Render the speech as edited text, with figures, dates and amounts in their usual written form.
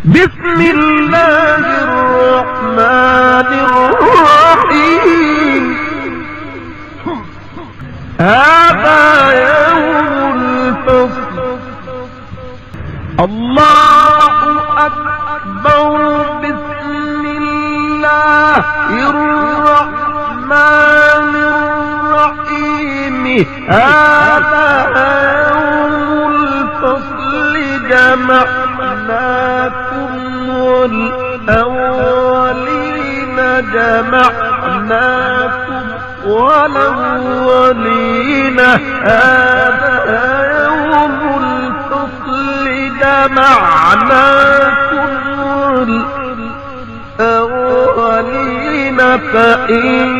بسم الله الرحمن الرحيم. هذا يوم الفصل. الله أكبر. بسم الله الرحمن الرحيم. هذا يوم الفصل. جمعناكم والأولين جمعناكم والأولين. هذا يوم الفصل. جمعناكم والأولين. فإن